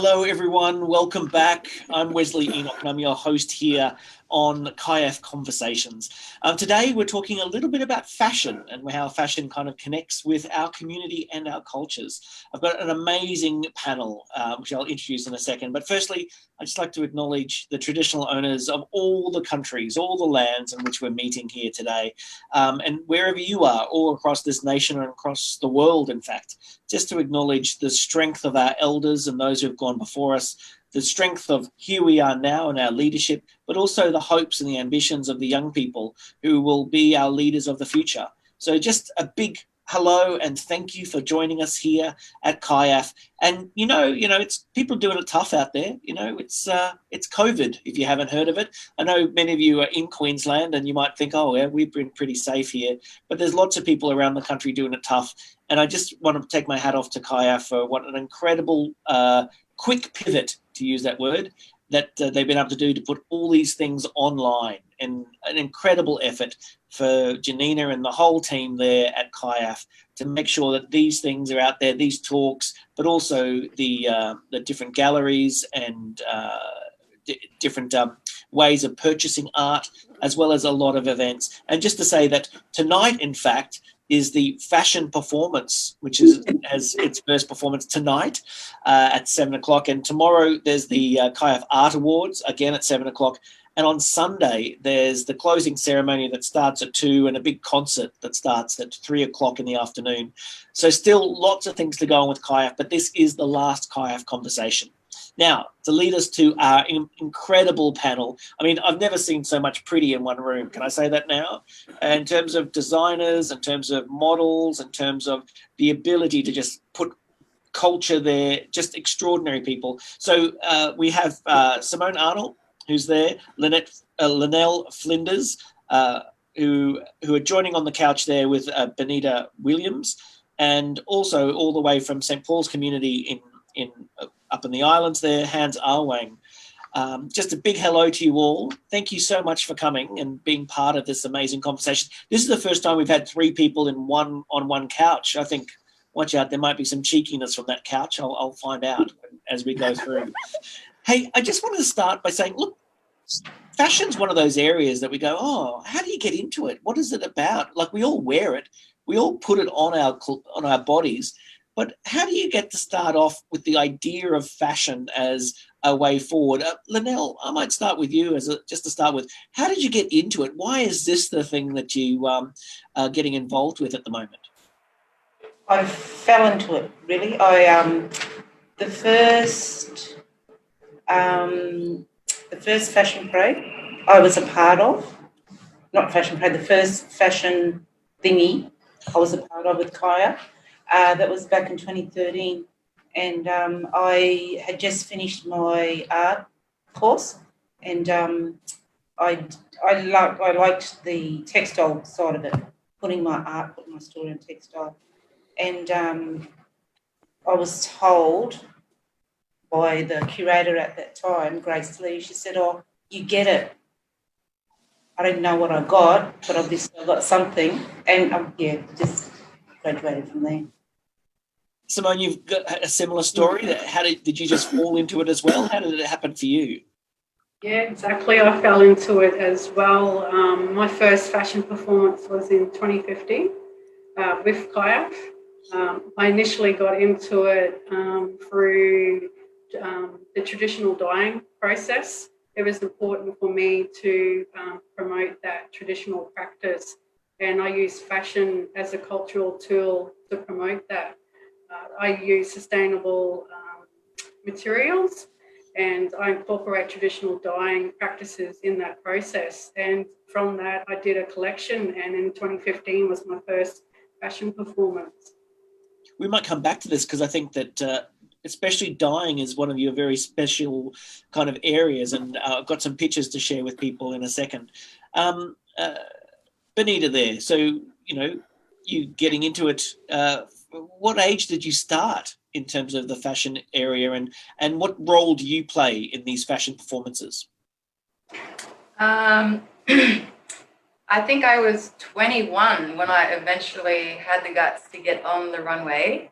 Hello, everyone. Welcome back. I'm Wesley Enoch, and I'm your host here on CIAF Conversations. Today, we're talking a little bit about fashion and how fashion kind of connects with our community and our cultures. I've got an amazing panel, which I'll introduce in a second. But firstly, I'd just like to acknowledge the traditional owners of all the countries, all the lands in which we're meeting here today. And wherever you are, all across this nation and across the world, in fact, just to acknowledge the strength of our elders and those who have gone before us, the strength of here we are now in our leadership, but also the hopes and the ambitions of the young people who will be our leaders of the future. So just a big hello and thank you for joining us here at CIAF. And you know, it's people doing it tough out there. It's COVID, if you haven't heard of it. I know many of you are in Queensland and you might think, oh, yeah, we've been pretty safe here. But there's lots of people around the country doing it tough. And I just want to take my hat off to CIAF for what an incredible quick pivot, to use that word, that they've been able to do to put all these things online, and an incredible effort for Janina and the whole team there at CIAF to make sure that these things are out there, these talks, but also the different galleries and different ways of purchasing art, as well as a lot of events. And just to say that tonight, in fact, is the fashion performance, which has its first performance tonight at 7 o'clock. And tomorrow there's the CIAF Art Awards, again at 7 o'clock. And on Sunday, there's the closing ceremony that starts at 2 and a big concert that starts at 3 o'clock in the afternoon. So still lots of things to go on with CIAF, but this is the last CIAF conversation. Now, to lead us to our incredible panel, I mean, I've never seen so much pretty in one room. Can I say that now? In terms of designers, in terms of models, in terms of the ability to just put culture there, just extraordinary people. So we have Simone Arnol, who's there, Lynelle Flinders, who are joining on the couch there with Benita Williams, and also all the way from St. Paul's community in up in the islands there, Ahwang. Just a big hello to you all. Thank you so much for coming and being part of this amazing conversation. This is the first time we've had three people on one couch. I think, watch out, there might be some cheekiness from that couch. I'll find out as we go through. Hey, I just wanted to start by saying, look, fashion's one of those areas that we go, oh, how do you get into it? What is it about? Like, we all wear it. We all put it on our bodies. But how do you get to start off with the idea of fashion as a way forward? Lynelle, I might start with you just to start with. How did you get into it? Why is this the thing that you are getting involved with at the moment? I fell into it, really. The first fashion parade I was a part of, not fashion parade, the first fashion thingy I was a part of with Kaya. That was back in 2013, and I had just finished my art course, and I liked the textile side of it, putting my story in textile, and I was told by the curator at that time, Grace Lee, she said, "Oh, you get it." I didn't know what I got, but obviously I got something, and just graduated from there. Simone, you've got a similar story. How did you just fall into it as well? How did it happen for you? Yeah, exactly. I fell into it as well. My first fashion performance was in 2015 with CIAF. I initially got into it through the traditional dyeing process. It was important for me to promote that traditional practice, and I use fashion as a cultural tool to promote that. I use sustainable materials, and I incorporate traditional dyeing practices in that process. And from that, I did a collection, and in 2015 was my first fashion performance. We might come back to this because I think that especially dyeing is one of your very special kind of areas, and I've got some pictures to share with people in a second. Benita there, so, you getting into it, what age did you start in terms of the fashion area, and what role do you play in these fashion performances? I think I was 21 when I eventually had the guts to get on the runway.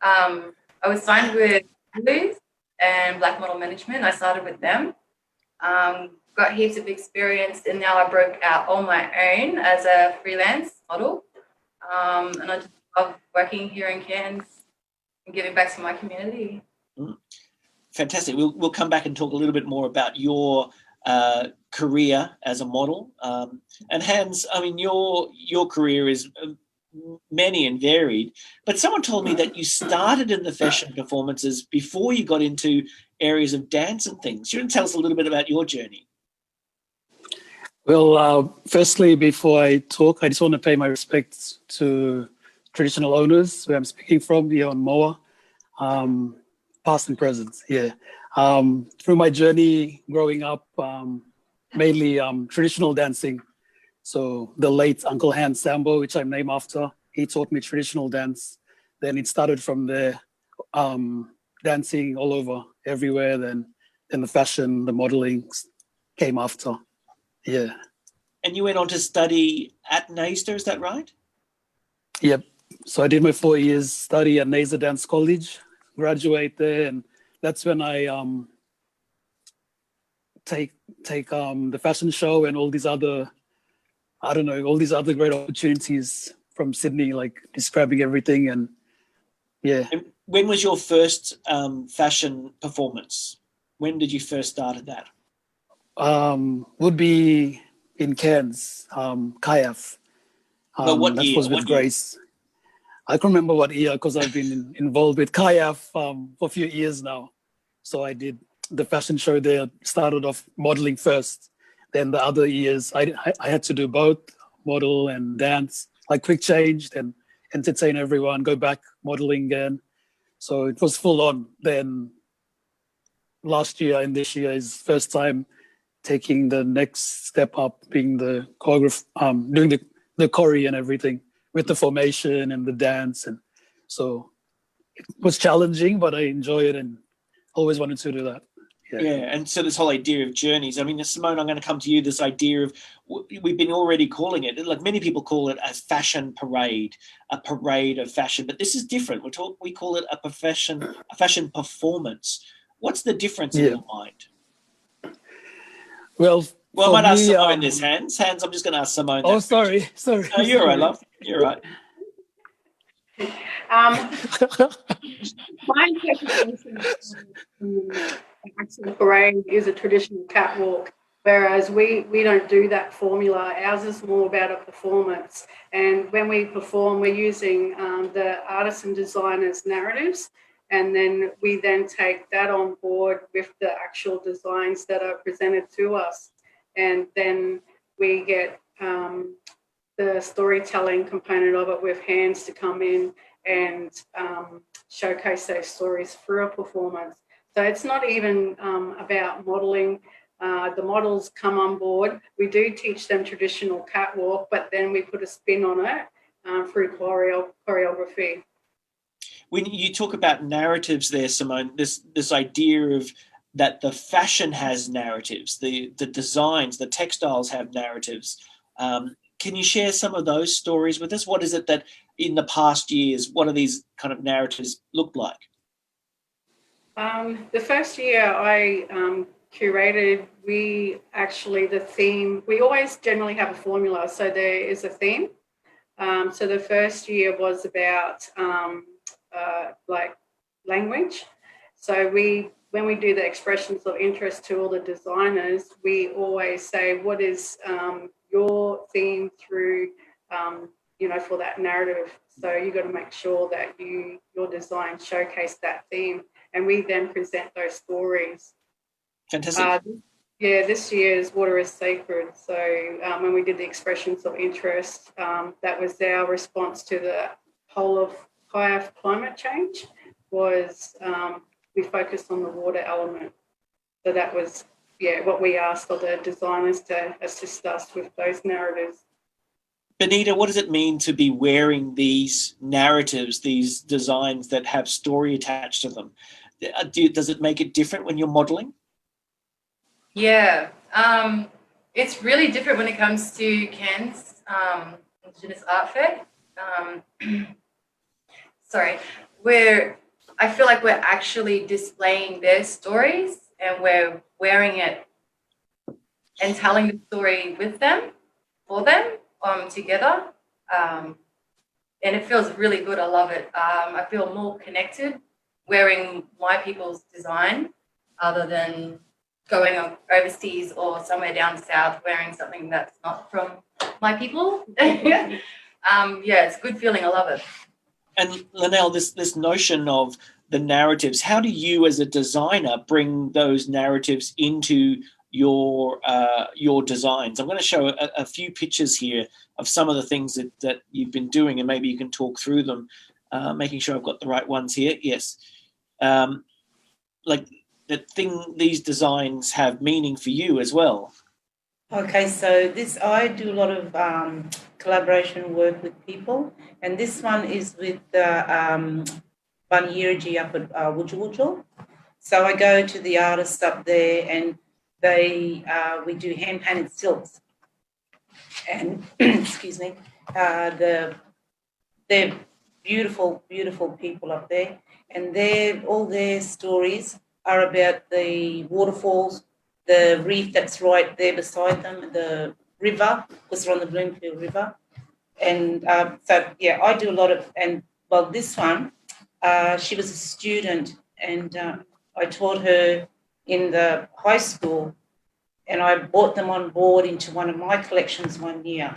I was signed with Blues and black model management. I started with them. Got heaps of experience, and now I broke out on my own as a freelance model. And I just love working here in Cairns and giving back to my community. Fantastic. We'll come back and talk a little bit more about your career as a model. And Hans, I mean, your career is many and varied, but someone told me that you started in the fashion performances before you got into areas of dance and things. You want to tell us a little bit about your journey? Well, firstly, before I talk, I just want to pay my respects to traditional owners where I'm speaking from here on Moa, past and present. Yeah. Through my journey growing up, mainly traditional dancing. So the late Uncle Hans Sambo, which I'm named after, he taught me traditional dance. Then it started from there, dancing all over, everywhere. Then the fashion, the modeling came after. Yeah. And you went on to study at NAISTA, is that right? Yep. So I did my 4 years study at NAISTA Dance College, graduate there, and that's when I take the fashion show and all these other, all these other great opportunities from Sydney, like describing everything. And yeah. And when was your first fashion performance? When did you first start at that? Would be in Cairns, CIAF. What that year? was with Grace. I can't remember what year because I've been involved with CIAF for a few years now. So I did the fashion show there, started off modeling first. Then the other years, I had to do both model and dance, like quick change, then entertain everyone, go back modeling again. So it was full on. Then last year and this year is first time taking the next step up, being the choreographer, doing the choreo and everything with the formation and the dance. And so it was challenging, but I enjoy it and always wanted to do that. Yeah, and so this whole idea of journeys. I mean, Simone, I'm going to come to you. This idea of, we've been already calling it, like many people call it a fashion parade, a parade of fashion, but this is different. We call it a fashion performance. What's the difference in your mind? Well, I might ask Simone this, Hans. Hans, I'm just going to ask Simone. Oh, sorry. No, you're right, love. You're right. My interpretation of actual parade is a traditional catwalk, whereas we don't do that formula. Ours is more about a performance. And when we perform, we're using the artists and designers' narratives, and then we take that on board with the actual designs that are presented to us. And then we get the storytelling component of it with Hans to come in and showcase those stories through a performance. So it's not even about modelling. The models come on board. We do teach them traditional catwalk, but then we put a spin on it through choreography. When you talk about narratives there, Simone, this idea of that the fashion has narratives, the designs, the textiles have narratives. Can you share some of those stories with us? What is it that in the past years, what do these kind of narratives look like? The first year I curated, the theme, we always generally have a formula, so there is a theme. So the first year was about like language. So when we do the expressions of interest to all the designers, we always say, what is your theme through, for that narrative? So you got to make sure that your design showcase that theme, and we then present those stories. Fantastic. This year's Water is Sacred. So when we did the expressions of interest, that was our response to the whole of CIAF climate change, was we focused on the water element. So that was, what we asked of the designers to assist us with those narratives. Benita, what does it mean to be wearing these narratives, these designs that have story attached to them? Does it make it different when you're modelling? Yeah, it's really different when it comes to Cairns Indigenous Art Fair. Sorry, where I feel like we're actually displaying their stories and we're wearing it and telling the story with them, for them, together. And it feels really good. I love it. I feel more connected wearing my people's design other than going overseas or somewhere down south wearing something that's not from my people. Yeah, it's a good feeling. I love it. And Lynelle, this notion of the narratives, how do you as a designer bring those narratives into your designs? I'm going to show a few pictures here of some of the things that you've been doing, and maybe you can talk through them, making sure I've got the right ones here. Yes. Like these designs have meaning for you as well. Okay, so I do a lot of collaboration work with people, and this one is with the Bunyirigi up at Wujal. So I go to the artists up there, and we do hand painted silks, and excuse me, they're beautiful, beautiful people up there, and all their stories are about the waterfalls, the reef that's right there beside them, the river, because they're on the Bloomfield River. And I do a lot of, this one, she was a student, and I taught her in the high school, and I brought them on board into one of my collections one year.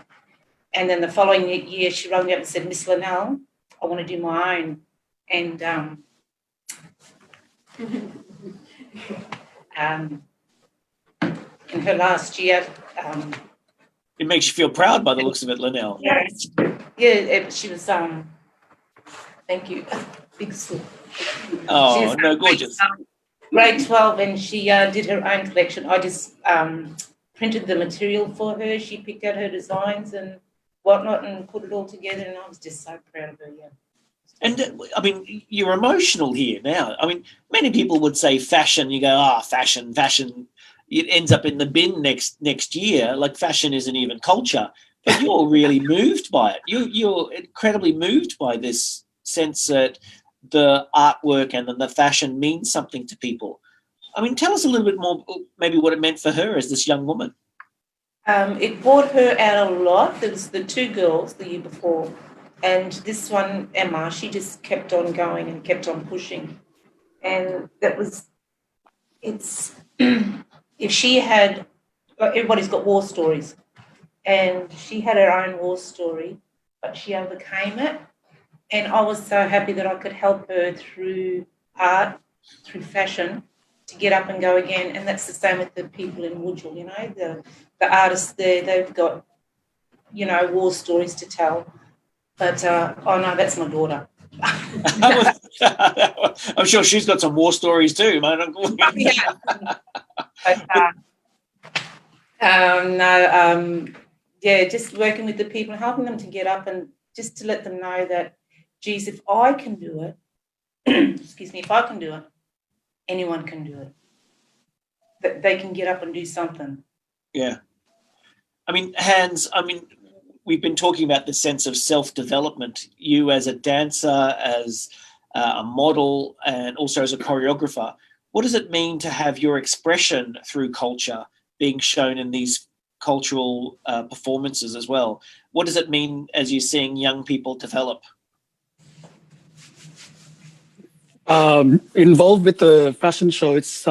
And then the following year, she rang me up and said, Miss Lynelle, I want to do my own. And in her last year. It makes you feel proud by the looks of it, Lynelle. Yeah, she was, thank you, big school. Oh, no, gorgeous. Grade 12, and she did her own collection. I just printed the material for her. She picked out her designs and whatnot and put it all together, and I was just so proud of her, yeah. And I mean, you're emotional here now. I mean, many people would say fashion. You go, fashion. It ends up in the bin next year. Like fashion isn't even culture. But you're really moved by it. You're incredibly moved by this sense that the artwork and then the fashion means something to people. I mean, tell us a little bit more, maybe what it meant for her as this young woman. It brought her out a lot. There was the two girls the year before. And this one, Emma, she just kept on going and kept on pushing. And if she had, everybody's got war stories. And she had her own war story, but she overcame it. And I was so happy that I could help her through art, through fashion, to get up and go again. And that's the same with the people in Wujal, the artists there, they've got, war stories to tell. But, no, that's my daughter. I'm sure she's got some war stories too, man. Just working with the people, helping them to get up and just to let them know that, geez, if I can do it, if I can do it, anyone can do it. That they can get up and do something. Yeah. I mean, we've been talking about the sense of self-development. You as a dancer, as a model, and also as a choreographer, what does it mean to have your expression through culture being shown in these cultural performances as well? What does it mean as you're seeing young people develop? Involved with the fashion show, it's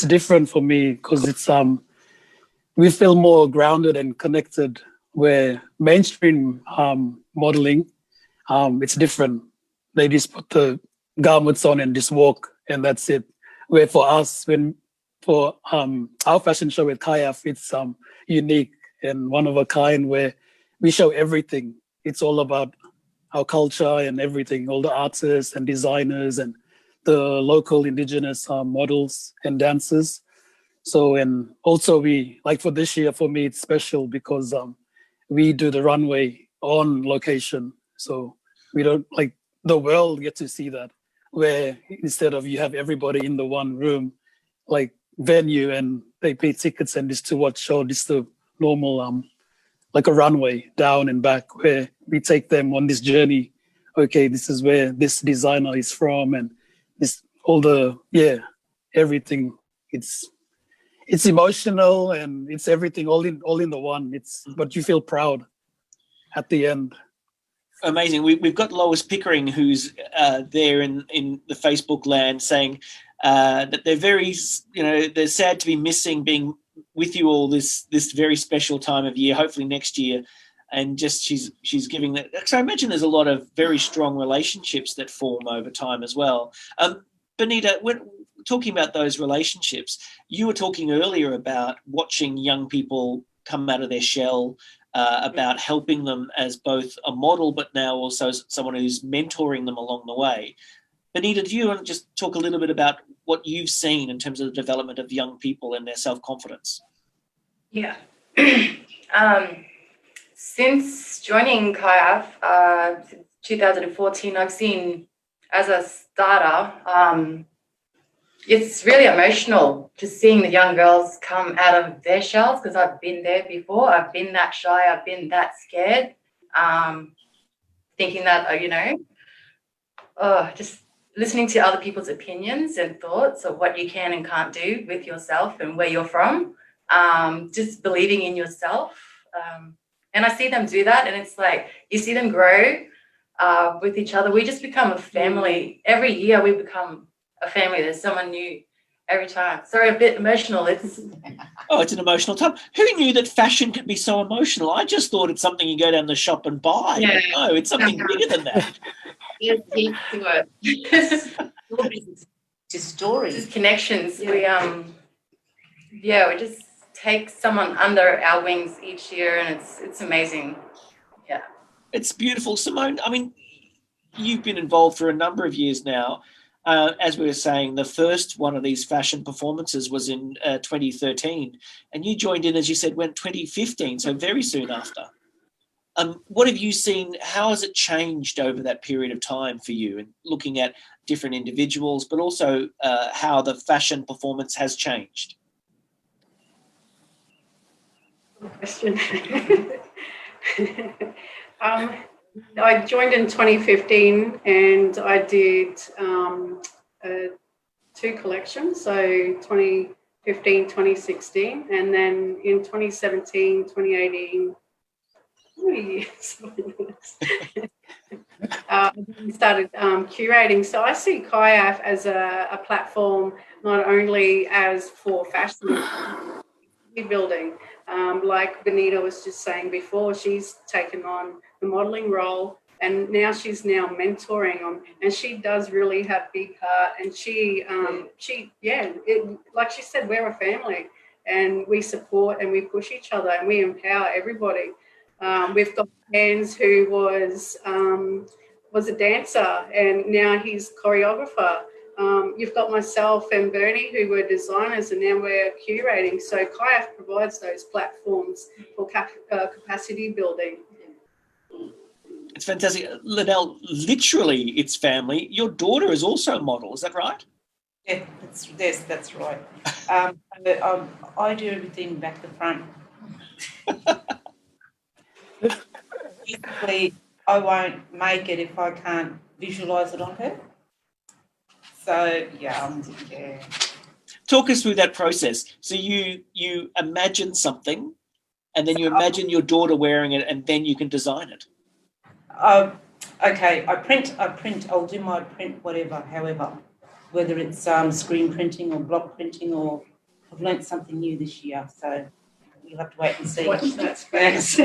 different for me because we feel more grounded and connected. Where mainstream modeling, it's different. They just put the garments on and just walk, and that's it. Where for us, for our fashion show with CIAF, it's unique and one of a kind, where we show everything. It's all about our culture and everything, all the artists and designers and the local Indigenous models and dancers. So, and also for this year, for me, it's special because we do the runway on location. So we don't, the world get to see that, where instead of you have everybody in the one room, venue, and they pay tickets and just to watch show, just the normal, a runway down and back, where we take them on this journey okay, this is where this designer is from, and this all the everything. It's emotional and it's everything all in the one. But you feel proud at the end. Amazing. We've got Lois Pickering, who's there in the Facebook land, saying that they're very, they're sad to be missing being with you all this very special time of year. Hopefully next year, and just she's giving that. So I imagine there's a lot of very strong relationships that form over time as well. Benita, when talking about those relationships, you were talking earlier about watching young people come out of their shell. About helping them as both a model, but now also as someone who's mentoring them along the way. Benita, do you want to just talk a little bit about what you've seen in terms of the development of young people and their self-confidence? Yeah. Since joining CIAF, since 2014, I've seen, as a starter, it's really emotional just seeing the young girls come out of their shells, because I've been there before. I've been that shy. I've been that scared, thinking that, just listening to other people's opinions and thoughts of what you can and can't do with yourself and where you're from, just believing in yourself. And I see them do that, and it's like you see them grow with each other. We just become a family. Every year we become a family. There's someone new every time. Sorry, a bit emotional. It's an emotional time. Who knew that fashion could be so emotional? I just thought it's something you go down the shop and buy. Yeah. No, it's something bigger than that. There's deep to it. Just stories. Just connections. Yeah. We just take someone under our wings each year, and it's amazing. Yeah. It's beautiful. Simone, I mean, you've been involved for a number of years now. As we were saying, the first one of these fashion performances was in 2013, and you joined in, as you said, went 2015, so very soon after. What have you seen? How has it changed over that period of time for you, and looking at different individuals, but also how the fashion performance has changed? Good question. I joined in 2015, and I did 2 collections, so 2015, 2016, and then in 2017, 2018, 3 years, I started curating. So I see CIAF as a platform not only as for fashion building, like Benita was just saying before, she's taken on the modelling role, and now she's mentoring them, and she does really have big heart, and like she said, we're a family, and we support and we push each other and we empower everybody. We've got Hans, who was a dancer, and now he's choreographer. You've got myself and Bernie, who were designers, and now we're curating. So CIAF provides those platforms for capacity building. It's fantastic. Lynelle, literally it's family. Your daughter is also a model, is that right? Yeah, that's right. I do everything back to front. Basically, I won't make it if I can't visualise it on her. So, yeah. Talk us through that process. So you imagine something, and then you imagine your daughter wearing it, and then you can design it. Okay, I print, I'll do my print however, whether it's screen printing or block printing, or I've learnt something new this year, so you'll have to wait and see. Watch that space.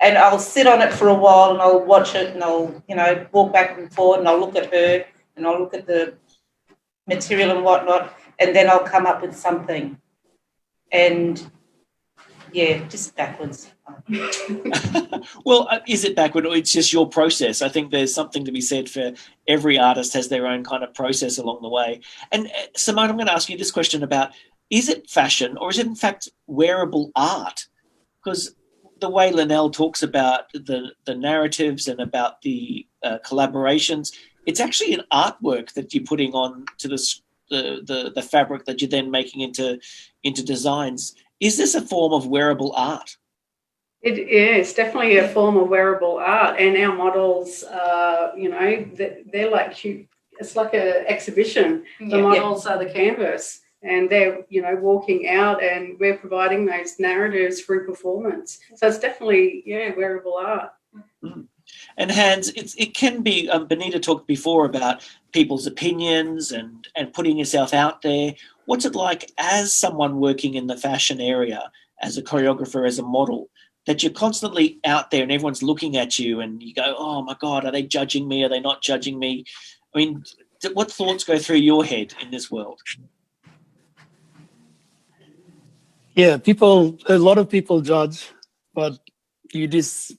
And I'll sit on it for a while, and I'll watch it, and I'll, walk back and forward, and I'll look at her, and I'll look at the material and whatnot, and then I'll come up with something. And, yeah, just backwards. Well, is it backward, or it's just your process? I think there's something to be said for every artist has their own kind of process along the way. And Simone, I'm going to ask you this question about, is it fashion, or is it in fact wearable art? Because the way Lynelle talks about the narratives and about the collaborations, it's actually an artwork that you're putting on to the fabric that you're then making into designs. Is this a form of wearable art? It is definitely a form of wearable art, and our models, they're like cute. It's like an exhibition. The models are the canvas, and they're walking out, and we're providing those narratives through performance. So it's definitely wearable art. Mm. And Hans, it can be. Benita talked before about people's opinions and putting yourself out there. What's it like as someone working in the fashion area, as a choreographer, as a model, that you're constantly out there and everyone's looking at you and you go, oh my God, are they judging me? Are they not judging me? I mean, what thoughts go through your head in this world? Yeah, a lot of people judge, but it's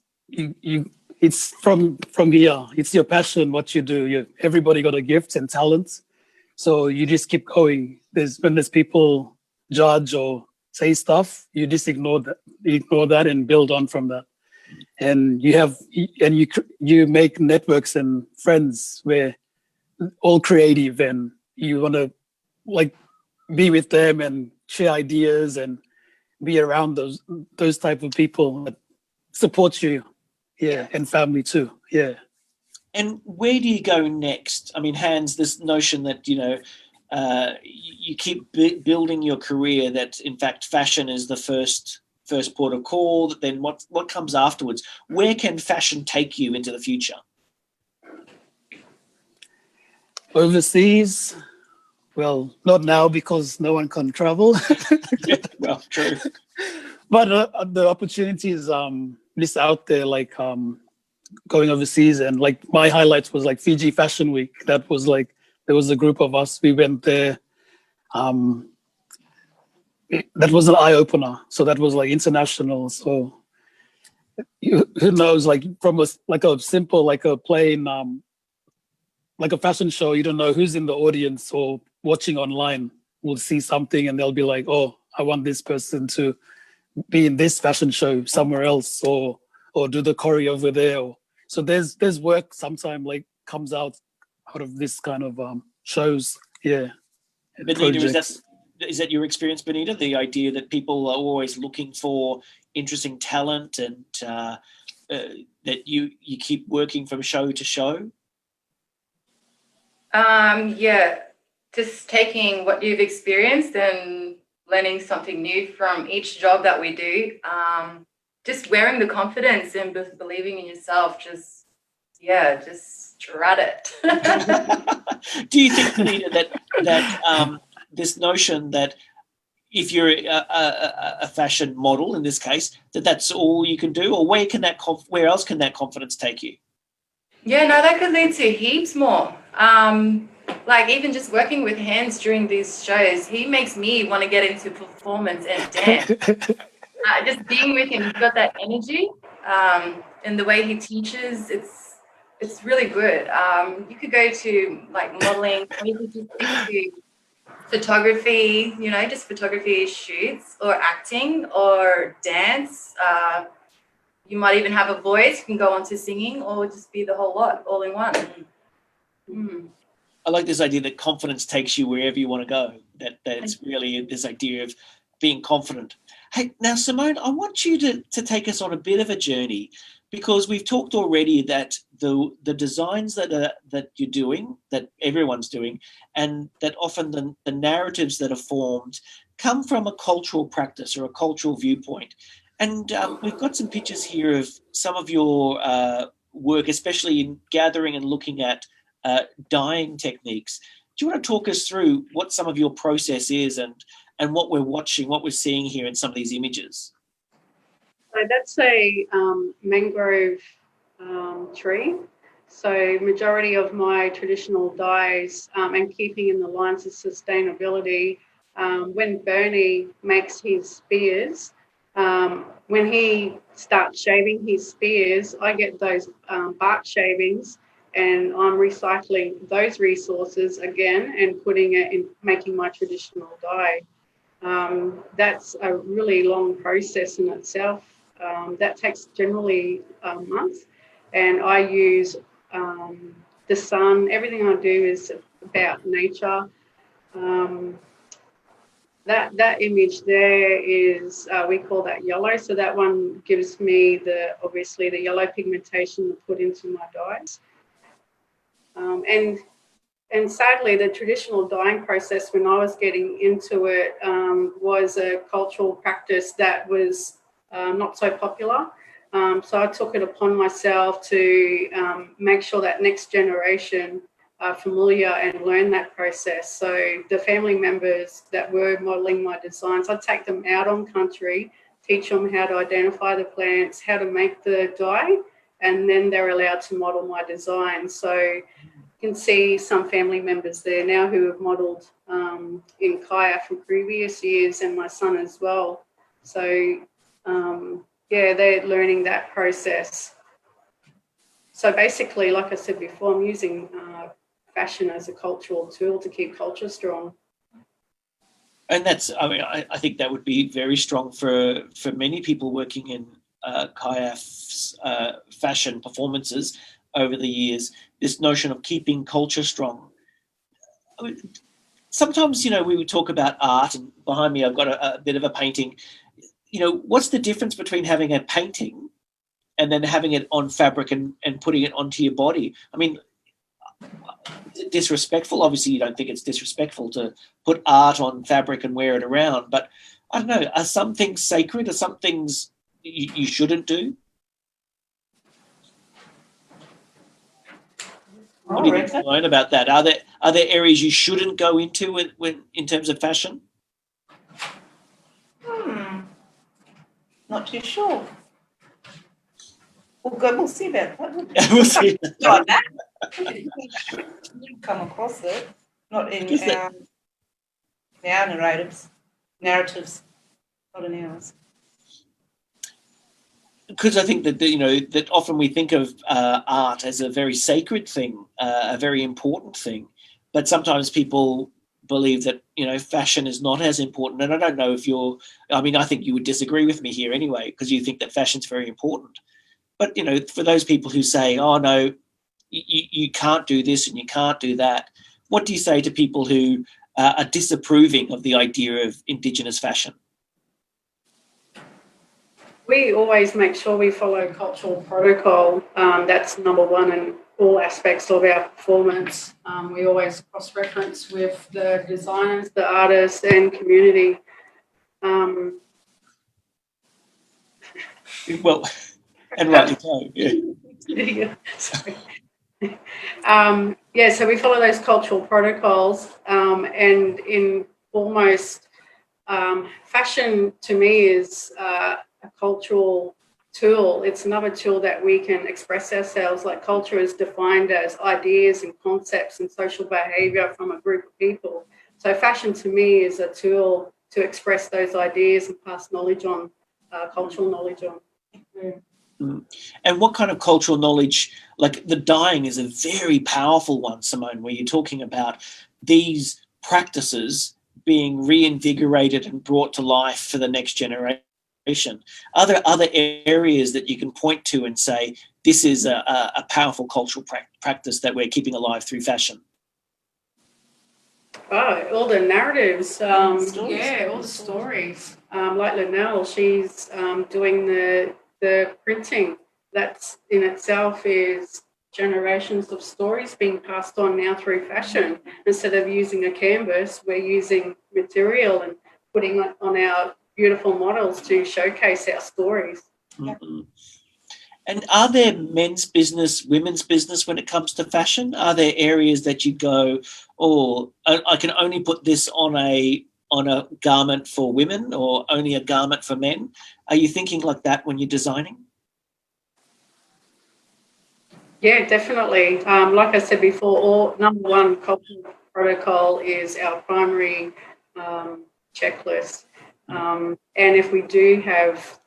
from here. It's your passion, what you do. Everybody got a gift and talent, so you just keep going. When there's people judge or say stuff, you just ignore that and build on from that. And you make networks and friends where all creative, and you want to like be with them and share ideas and be around those type of people that support you. Yeah, and family too. Yeah. And where do you go next? I mean, Hans, this notion that, you keep building your career, that in fact fashion is the first port of call, that then what comes afterwards? Where can fashion take you into the future? Overseas, well, not now because no one can travel. Yeah, well, true. But the opportunities list out there, like going overseas, and like my highlights was like Fiji Fashion Week. That was like, there was a group of us. We went there. That was an eye opener. So that was like international. So who knows? Like from a simple, like a plain, like a fashion show, you don't know who's in the audience or watching online will see something and they'll be like, oh, I want this person to be in this fashion show somewhere else, or do the choreo over there. So there's work sometimes like comes out of this kind of shows. Yeah. Benita, is that your experience, Benita? The idea that people are always looking for interesting talent and that you keep working from show to show? Just taking what you've experienced and learning something new from each job that we do. Just wearing the confidence and believing in yourself. Just try it. Do you think, Benita, that this notion that if you're a fashion model in this case, that's all you can do, or where else can that confidence take you? Yeah, no, that could lead to heaps more. Like even just working with Hans during these shows, he makes me want to get into performance and dance. Just being with him, he's got that energy, and the way he teaches, it's really good. You could go to like modeling, or you could just stick to photography, just photography shoots, or acting, or dance. You might even have a voice, you can go on to singing, or just be the whole lot, all in one. Mm. I like this idea that confidence takes you wherever you want to go, that it's really this idea of being confident. Hey, now, Simone, I want you to take us on a bit of a journey, because we've talked already that the designs that you're doing, that everyone's doing, and that often the narratives that are formed come from a cultural practice or a cultural viewpoint. And we've got some pictures here of some of your work, especially in gathering and looking at dyeing techniques. Do you want to talk us through what some of your process is and what we're watching, what we're seeing here in some of these images? So that's a mangrove tree. So majority of my traditional dyes, and keeping in the lines of sustainability, when Bernie makes his spears, when he starts shaving his spears, I get those bark shavings, and I'm recycling those resources again and putting it in making my traditional dye. That's a really long process in itself. That takes generally a month, and I use the sun. Everything I do is about nature. That image there is, we call that yellow. So that one gives me obviously the yellow pigmentation put into my dyes. And sadly, the traditional dyeing process when I was getting into it was a cultural practice that was not so popular. So I took it upon myself to make sure that next generation are familiar and learn that process. So the family members that were modelling my designs, I'd take them out on country, teach them how to identify the plants, how to make the dye, and then they're allowed to model my design. So you can see some family members there now who have modelled in CIAF from previous years, and my son as well. So yeah, they're learning that process. So basically, like I said before, I'm using fashion as a cultural tool to keep culture strong. And that's, I mean, I think that would be very strong for many people working in CIAF's fashion performances over the years, this notion of keeping culture strong. I mean, sometimes, you know, we would talk about art, and behind me I've got a bit of a painting. You know, what's the difference between having a painting and then having it on fabric and putting it onto your body? I mean, is it disrespectful? Obviously, you don't think it's disrespectful to put art on fabric and wear it around, but I don't know, are some things sacred? Are some things you shouldn't do? What do you think, Simone, about that? Are there areas you shouldn't go into when in terms of fashion? Not too sure. We'll see about that. We'll see. Like that. Didn't come across it. Not in our narratives, not in ours. Because I think that, you know, that often we think of art as a very sacred thing, a very important thing, but sometimes people believe that, you know, fashion is not as important. And I don't know if I think you would disagree with me here anyway, because you think that fashion's very important. But, you know, for those people who say, oh, no, you can't do this and you can't do that, what do you say to people who are disapproving of the idea of Indigenous fashion? We always make sure we follow cultural protocol. That's number one in all aspects of our performance. We always cross-reference with the designers, the artists and community. Well, and rightly so, yeah. Yeah, sorry. So we follow those cultural protocols, and in almost fashion to me is a cultural tool. It's another tool that we can express ourselves. Like culture is defined as ideas and concepts and social behaviour from a group of people. So fashion to me is a tool to express those ideas and pass knowledge on, cultural knowledge on. And what kind of cultural knowledge, like the dyeing is a very powerful one, Simone, where you're talking about these practices being reinvigorated and brought to life for the next generation. Are there other areas that you can point to and say, this is a powerful cultural practice that we're keeping alive through fashion? Oh, all the narratives, all the stories. Like Lynelle, she's doing the printing. That's in itself is generations of stories being passed on now through fashion. Instead of using a canvas, we're using material and putting it on our beautiful models to showcase our stories. Mm-hmm. And are there men's business, women's business when it comes to fashion? Are there areas that you go, oh, I can only put this on a garment for women or only a garment for men? Are you thinking like that when you're designing? Yeah, definitely. Like I said before, number one cultural protocol is our primary checklist. And if we do have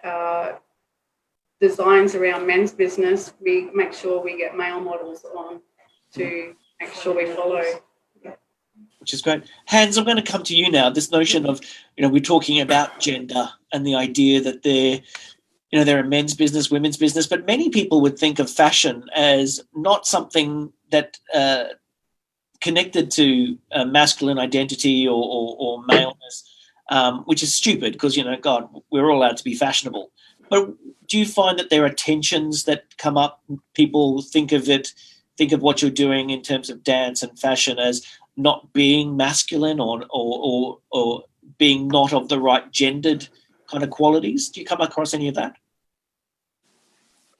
designs around men's business, we make sure we get male models on to make sure we follow. Which is great. Hans, I'm going to come to you now. This notion of, you know, we're talking about gender and the idea that there are men's business, women's business, but many people would think of fashion as not something that connected to masculine identity or maleness. which is stupid because, God, we're all allowed to be fashionable. But do you find that there are tensions that come up? People think of what you're doing in terms of dance and fashion as not being masculine or being not of the right gendered kind of qualities. Do you come across any of that?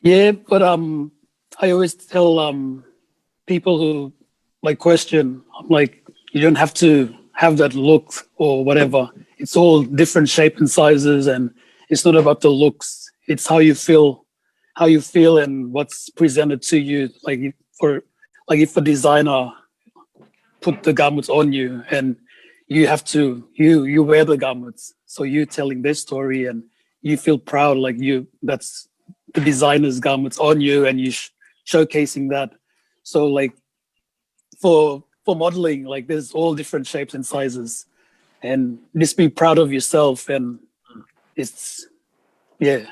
Yeah, but I always tell people who question, I'm like, you don't have to have that look or whatever. It's all different shape and sizes, and it's not about the looks. It's how you feel and what's presented to you. If a designer put the garments on you and you have to, you wear the garments. So you're telling their story and you feel proud, that's the designer's garments on you and you showcasing that. So for modeling, there's all different shapes and sizes, and just be proud of yourself. And it's, yeah.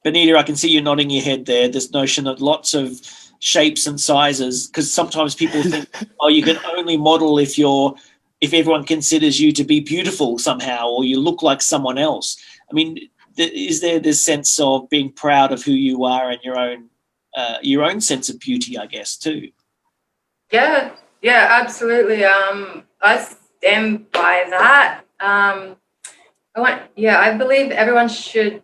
Benita, I can see you nodding your head there. This notion of lots of shapes and sizes, because sometimes people think, you can only model if everyone considers you to be beautiful somehow, or you look like someone else. I mean, is there this sense of being proud of who you are and your own sense of beauty, I guess, too? Yeah, absolutely. I stand by that. I believe everyone should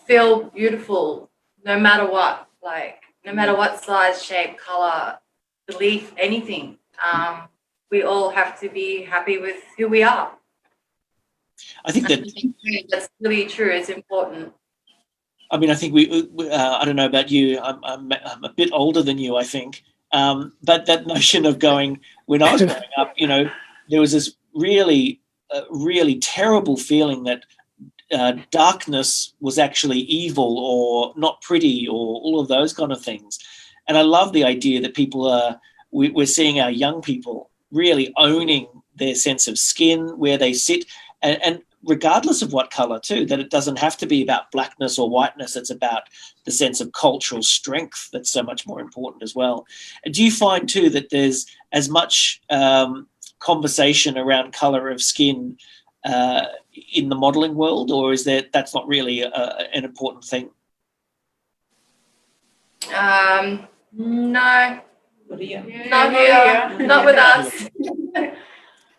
feel beautiful no matter what, no matter what size, shape, color, belief, anything. We all have to be happy with who we are. I think that's really true. It's important. I mean, I think I don't know about you. I'm a bit older than you, I think. But that notion of when I was growing up, there was this really, really terrible feeling that darkness was actually evil or not pretty or all of those kind of things. And I love the idea that we're seeing our young people really owning their sense of skin, where they sit, and regardless of what colour too, that it doesn't have to be about blackness or whiteness. It's about the sense of cultural strength that's so much more important as well. And do you find too that there's as much conversation around colour of skin in the modelling world, or is that's not really an important thing? No. What are you? Not here. Not with us.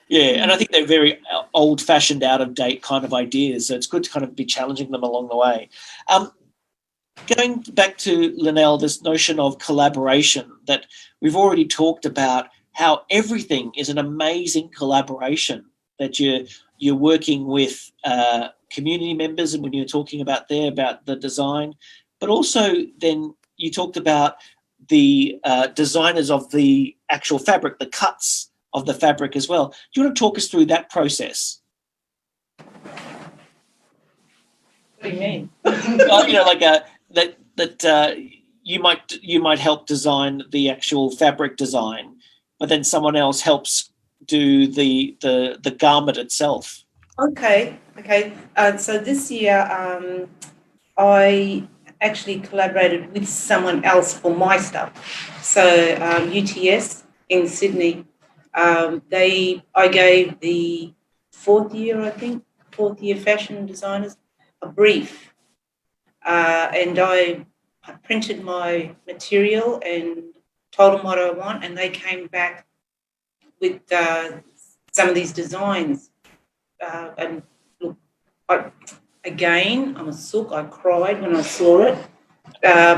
Yeah, and I think they're very old-fashioned, out-of-date kind of ideas, so it's good to kind of be challenging them along the way. Going back to Lynelle, this notion of collaboration, that we've already talked about how everything is an amazing collaboration, that you're working with community members, and when you're talking about the design, but also then you talked about the designers of the actual fabric, the cuts of the fabric as well. Do you want to talk us through that process? What do you mean? You might help design the actual fabric design, but then someone else helps do the garment itself. Okay. So this year, I actually collaborated with someone else for my stuff. So UTS in Sydney, I gave the fourth year fashion designers a brief, and I printed my material and told them what I want, and they came back with some of these designs. And look, I'm a sook. I cried when I saw it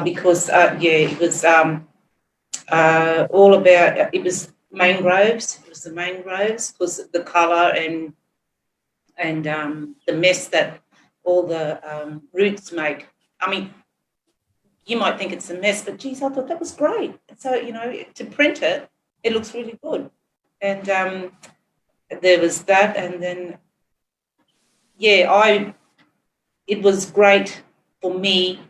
because it was all about. It was mangroves. It was the mangroves because of the colour and the mess that all the roots make. I mean, you might think it's a mess, but geez, I thought that was great. So to print it, it looks really good. And there was that, and then it was great for me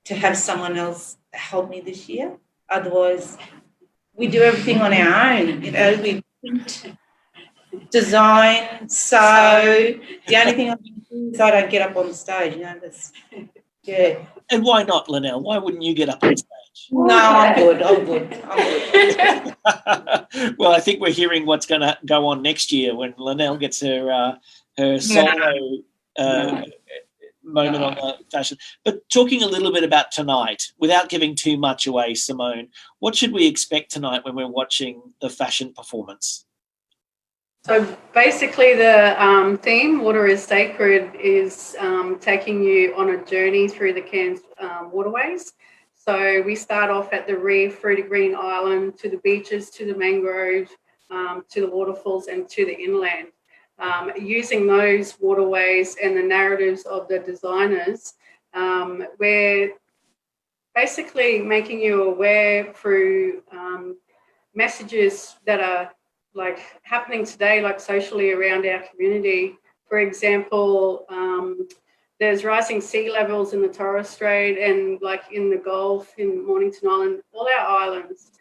to have someone else help me this year. Otherwise, we do everything on our own. We print, design, sew. The only thing I can do is I don't get up on the stage. And why not, Lynelle? Why wouldn't you get up on stage? No, I'm good. I'm good. Well, I think we're hearing what's going to go on next year when Lynelle gets her solo moment on the fashion. But talking a little bit about tonight, without giving too much away, Simone, what should we expect tonight when we're watching the fashion performance? So basically the theme, Water is Sacred, is taking you on a journey through the Cairns waterways. So we start off at the reef, through to Green Island, to the beaches, to the mangrove, to the waterfalls and to the inland. Using those waterways and the narratives of the designers, we're basically making you aware through messages that are like happening today, like socially around our community. For example, there's rising sea levels in the Torres Strait and like in the Gulf, in Mornington Island, all our islands.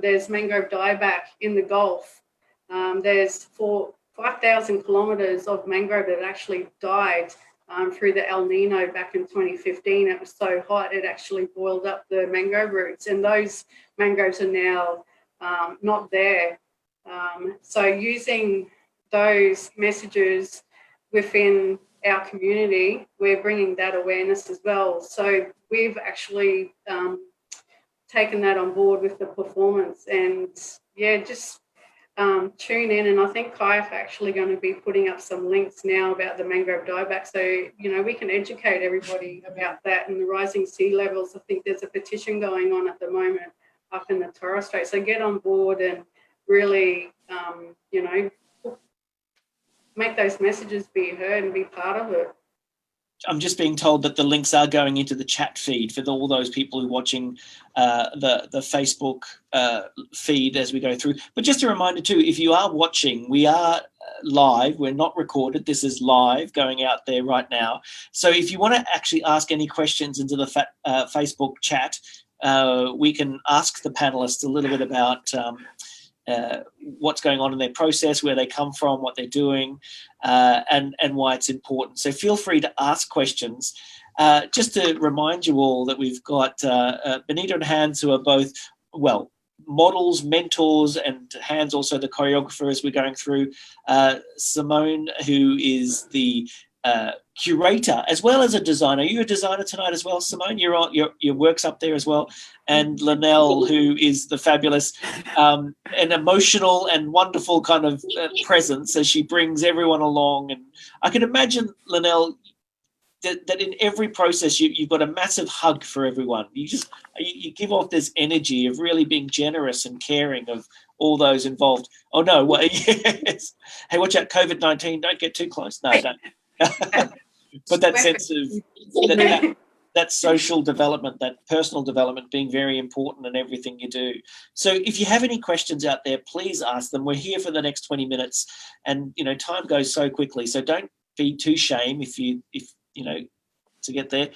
There's mangrove dieback in the Gulf. There's 5,000 kilometres of mangrove that actually died through the El Nino back in 2015. It was so hot, it actually boiled up the mangrove roots, and those mangroves are now not there. So using those messages within our community, we're bringing that awareness as well. So we've actually taken that on board with the performance, and just tune in. And I think CIAF are actually going to be putting up some links now about the mangrove dieback, so we can educate everybody about that and the rising sea levels. I think there's a petition going on at the moment up in the Torres Strait, so get on board and really make those messages be heard and be part of it. I'm just being told that the links are going into the chat feed for all those people who are watching the Facebook feed as we go through. But just a reminder too, if you are watching, we are live. We're not recorded. This is live going out there right now. So if you want to actually ask any questions into the Facebook chat, we can ask the panelists a little bit about what's going on in their process, where they come from, what they're doing, and why it's important. So feel free to ask questions. Just to remind you all that we've got Benita and Hans, who are both, models, mentors, and Hans also the choreographer as we're going through. Simone, who is the curator as well as a designer. Are you a designer tonight as well, Simone? Your work's up there as well. And Lynelle, who is the fabulous and emotional and wonderful kind of presence as she brings everyone along. And I can imagine, Lynelle, that in every process you've got a massive hug for everyone. You give off this energy of really being generous and caring of all those involved. Oh no, yes. Hey, watch out, COVID-19, don't get too close. No, don't. But that sense of that social development, that personal development being very important in everything you do. So if you have any questions out there, please ask them. We're here for the next 20 minutes and time goes so quickly, so don't be too shame if to get there.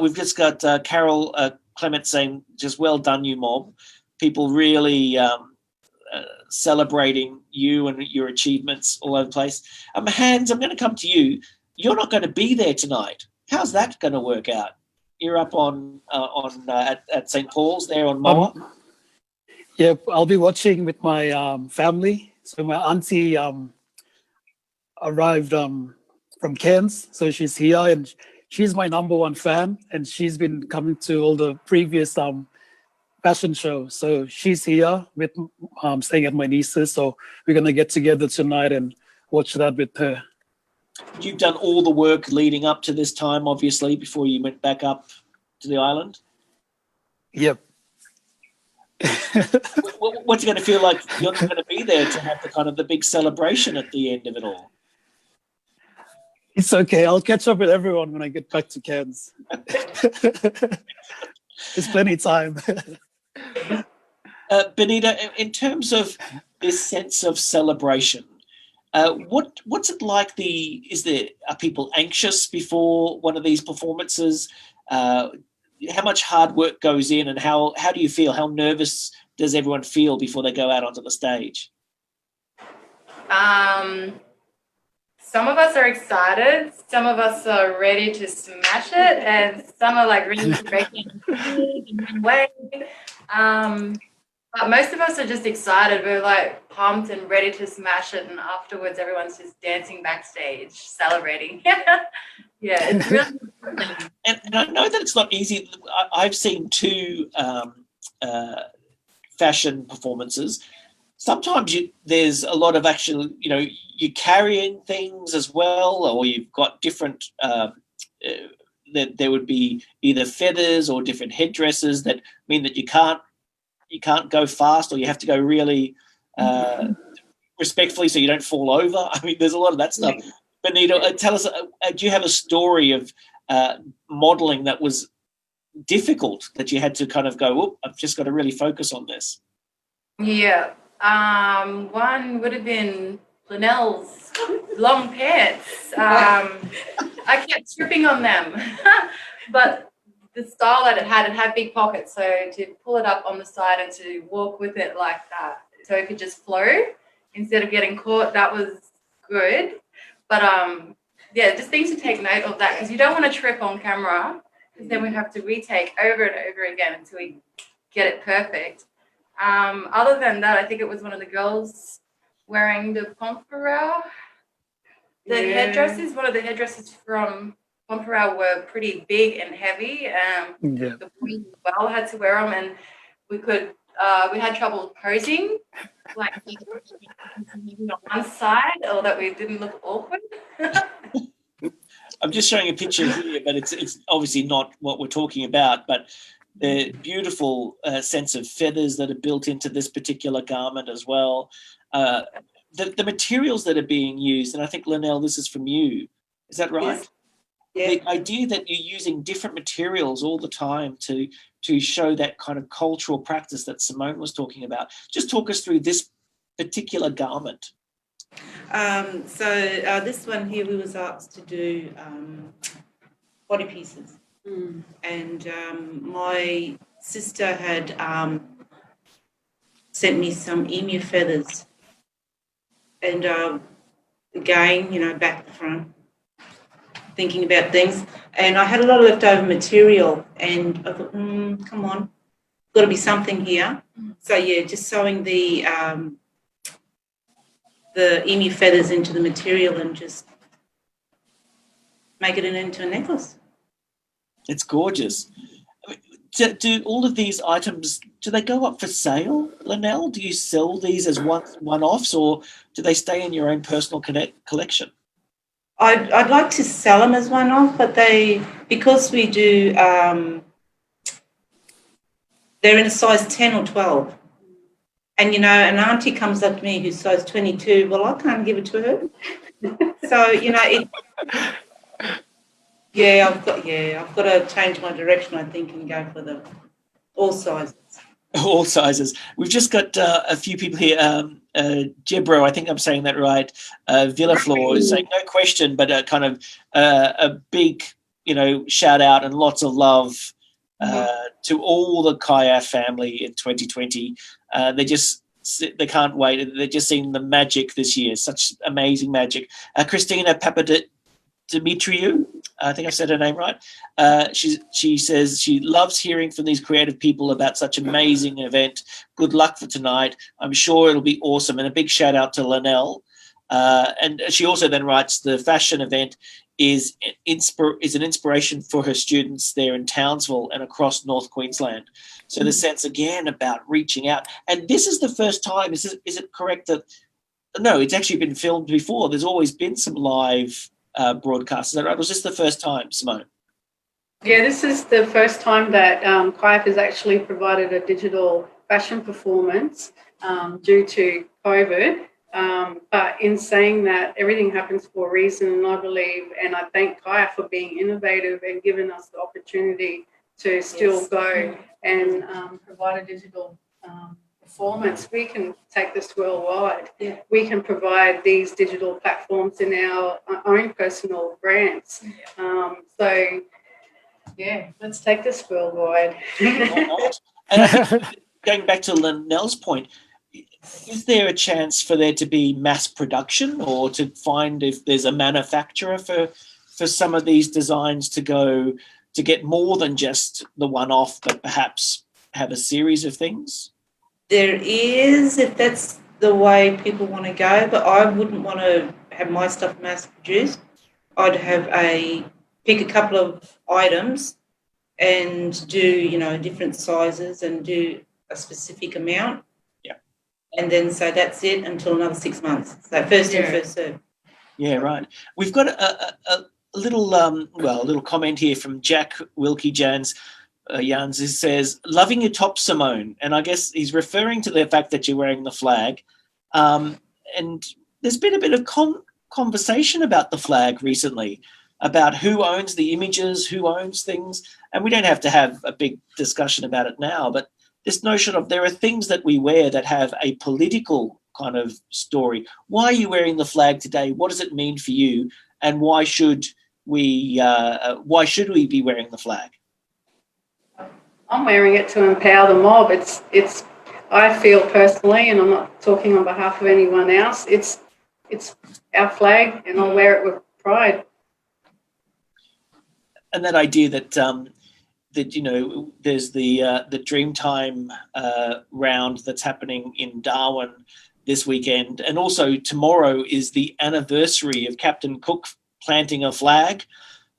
We've just got Carol Clement saying, just well done, you mob. People really celebrating you and your achievements all over the place. Hans, I'm going to come to you. You're not going to be there tonight. How's that going to work out? You're up at St. Paul's there on Moa. I'll be watching with my family. So my auntie arrived from Cairns, so she's here, and she's my #1 fan, and she's been coming to all the previous fashion shows. So she's here with staying at my niece's. So we're gonna get together tonight and watch that with her. You've done all the work leading up to this time, obviously, before you went back up to the island. Yep. What's it going to feel like? You're not going to be there to have the big celebration at the end of it all. It's okay. I'll catch up with everyone when I get back to Cairns. There's plenty of time. Benita, in terms of this sense of celebration, what's it like? Are people anxious before one of these performances? How much hard work goes in, and how do you feel? How nervous does everyone feel before they go out onto the stage? Some of us are excited, some of us are ready to smash it, and some are like really breaking away. But most of us are just excited. We're like pumped and ready to smash it. And afterwards, everyone's just dancing backstage, celebrating. Yeah, it's really And I know that it's not easy. I've seen two fashion performances. Sometimes there's a lot of actual, you're carrying things as well, or you've got different, there would be either feathers or different headdresses that mean that you can't go fast, or you have to go really respectfully so you don't fall over. I mean, there's a lot of that stuff. Benita, tell us, do you have a story of modelling that was difficult, that you had to kind of go, oh, I've just got to really focus on this? Yeah. One would have been Lynelle's long pants. I kept tripping on them, but the style that it had big pockets, so to pull it up on the side and to walk with it like that, so it could just flow instead of getting caught, that was good. But just things to take note of that, because you don't want to trip on camera, because then we have to retake over and over again until we get it perfect. Other than that, I think it was one of the girls wearing the pomperau. Headdresses, one of the headdresses from pomperau were pretty big and heavy. The boys as well had to wear them, and we had trouble posing, like on one side, or that we didn't look awkward. I'm just showing a picture here, but it's obviously not what we're talking about, but the beautiful sense of feathers that are built into this particular garment as well. The materials that are being used, and I think, Lynelle, this is from you. Is that right? Yes. Yeah. The idea that you're using different materials all the time to show that kind of cultural practice that Simone was talking about. Just talk us through this particular garment. This one here, we was asked to do body pieces. And my sister had sent me some emu feathers, and again, back to front, thinking about things, and I had a lot of leftover material, and I thought, come on, got to be something here. So just sewing the emu feathers into the material and just make it into a necklace. It's gorgeous. I mean, do all of these items, do they go up for sale, Lynelle? Do you sell these as one-offs, or do they stay in your own personal collection? I'd like to sell them as one-off, but because we do, they're in a size 10 or 12. And, an auntie comes up to me who's size 22, well, I can't give it to her. So, I've got to change my direction, I think, and go for all sizes. All sizes. We've just got a few people here. Jebro, I think I'm saying that right. Villaflor is saying no question, but a big, shout out and lots of love to all the CIAF family in 2020. They can't wait. They're just seeing the magic this year. Such amazing magic. Christina Papadimitriou, I think I said her name right. She says she loves hearing from these creative people about such amazing event. Good luck for tonight. I'm sure it'll be awesome. And a big shout out to Lynelle. And she also then writes the fashion event is an inspiration for her students there in Townsville and across North Queensland. So the sense again about reaching out. And this is the first time. Is it correct that? No, it's actually been filmed before. There's always been some live broadcasts. Is that right? Was this the first time, Simone? Yeah, this is the first time that CIAF has actually provided a digital fashion performance due to COVID. But in saying that, everything happens for a reason, I believe, and I thank CIAF for being innovative and giving us the opportunity to still go and provide a digital performance. We can take this worldwide. Yeah. We can provide these digital platforms in our own personal brands. Let's take this worldwide. And going back to Lynelle's point, is there a chance for there to be mass production, or to find if there's a manufacturer for some of these designs to get more than just the one-off, but perhaps have a series of things? There is, if that's the way people want to go, but I wouldn't want to have my stuff mass produced. I'd pick a couple of items and do, different sizes and do a specific amount. Yeah. And then so that's it until another 6 months. So first in, first served. Yeah, right. We've got a little, a little comment here from Jack Wilkie Jans. Jans, who says, loving your top, Simone. And I guess he's referring to the fact that you're wearing the flag. And there's been a bit of conversation about the flag recently, about who owns the images, who owns things. And we don't have to have a big discussion about it now, but this notion of there are things that we wear that have a political kind of story. Why are you wearing the flag today? What does it mean for you? And why should we be wearing the flag? I'm wearing it to empower the mob. It's. I feel personally, and I'm not talking on behalf of anyone else. It's our flag, and I'll wear it with pride. And that idea that there's the Dreamtime round that's happening in Darwin this weekend, and also tomorrow is the anniversary of Captain Cook planting a flag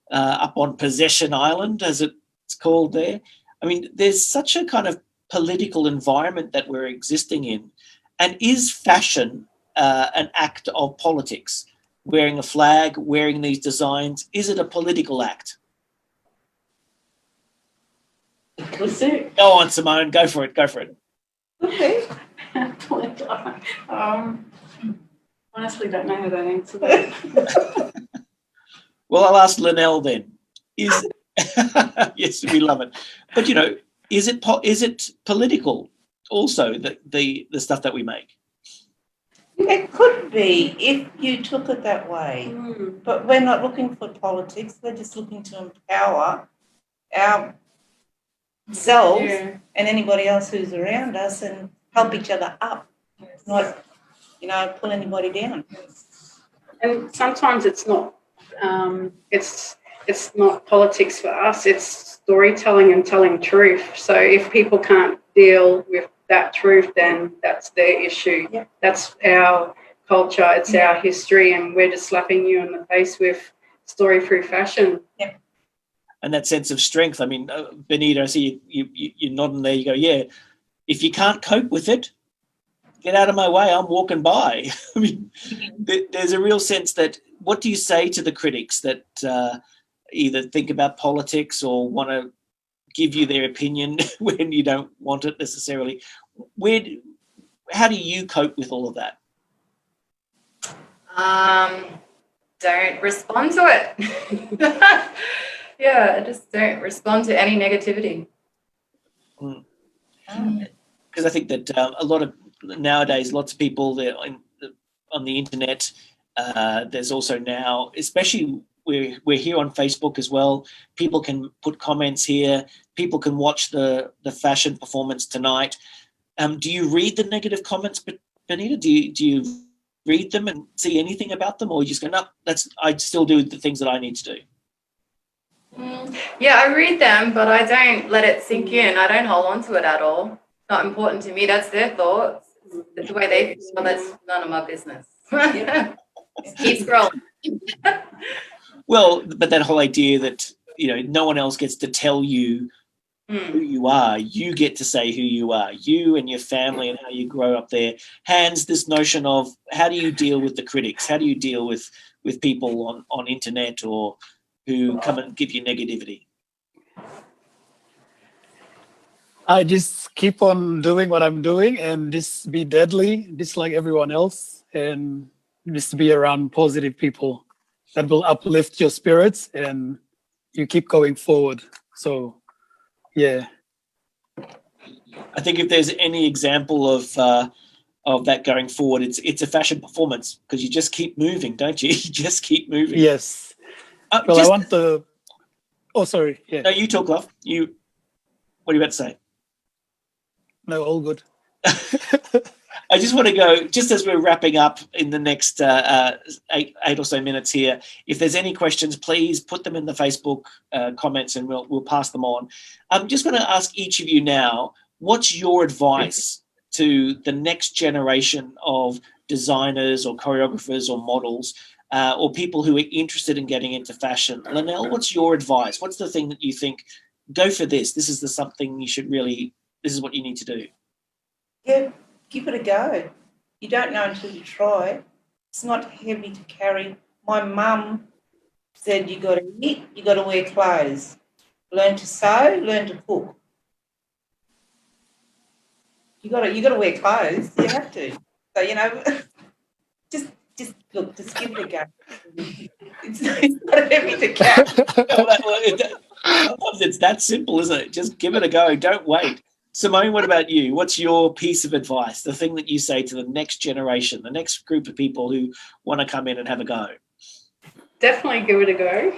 up on Possession Island, as it's called there. I mean, there's such a kind of political environment that we're existing in. And is fashion an act of politics? Wearing a flag, wearing these designs, is it a political act? Go on, Simone, go for it. Okay. Honestly, don't know how to answer that. Well, I'll ask Lynelle then. Yes, we love it. But, is it political also, the stuff that we make? It could be if you took it that way. But we're not looking for politics. We're just looking to empower ourselves and anybody else who's around us and help each other up, not, pull anybody down. And sometimes it's not. It's not politics for us. It's storytelling and telling truth. So if people can't deal with that truth, then that's their issue. Yeah. That's our culture. It's our history, and we're just slapping you in the face with story through fashion. Yeah. And that sense of strength. I mean, Benita, I see you nodding there. You go, yeah. If you can't cope with it, get out of my way. I'm walking by. I mean, there's a real sense that. What do you say to the critics that either think about politics or want to give you their opinion when you don't want it necessarily? How do you cope with all of that? Don't respond to it. Yeah, just don't respond to any negativity. Because I think that nowadays, lots of people on the internet. There's also now, especially we're here on Facebook as well. People can put comments here. People can watch the fashion performance tonight. Do you read the negative comments, Benita? Do you read them and see anything about them, or you just go, no, I still do the things that I need to do? Yeah, I read them, but I don't let it sink in. I don't hold on to it at all. It's not important to me. That's their thoughts. The way they feel, that's none of my business. Keep scrolling. Well, but that whole idea that no one else gets to tell you who you are. You get to say who you are. You and your family and how you grow up there. Hands this notion of how do you deal with the critics? How do you deal with people on internet or who come and give you negativity? I just keep on doing what I'm doing and just be deadly, just like everyone else, and just be around positive people that will uplift your spirits and you keep going forward. So, yeah. I think if there's any example of that going forward, it's a fashion performance, because you just keep moving, don't you? You just keep moving. Yes. Well, I want the... Oh, sorry. Yeah. No, you talk, love. What are you about to say? No, all good. I just want to go, just as we're wrapping up in the next eight or so minutes here, if there's any questions, please put them in the Facebook comments and we'll pass them on. I'm just going to ask each of you now, what's your advice to the next generation of designers or choreographers or models or people who are interested in getting into fashion? Lynelle, what's your advice? What's the thing that you think, go for this? This is the something you should really, this is what you need to do. Yeah, give it a go. You don't know until you try. It's not heavy to carry. My mum said you got to knit, you got to wear clothes. Learn to sew, learn to cook. You got to wear clothes. You have to. So, you know, just look, just give it a go. It's not heavy to carry. Sometimes it's that simple, isn't it? Just give it a go. Don't wait. Simone, what about you? What's your piece of advice? The thing that you say to the next generation, the next group of people who want to come in and have a go? Definitely give it a go.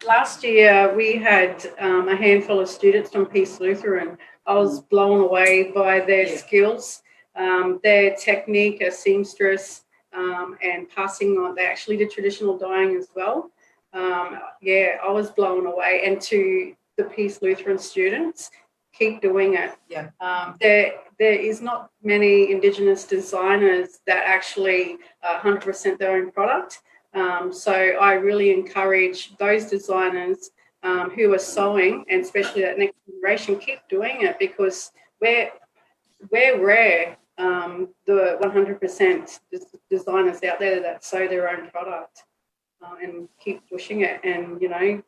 Last year we had a handful of students from Peace Lutheran. I was blown away by their skills, their technique as seamstress, and passing on. They actually did traditional dyeing as well. I was blown away. And to the Peace Lutheran students, keep doing it. Yeah. There is not many Indigenous designers that actually 100% their own product. So I really encourage those designers who are sewing, and especially that next generation, keep doing it, because we're rare, the 100% designers out there that sew their own product, and keep pushing it. And, you know,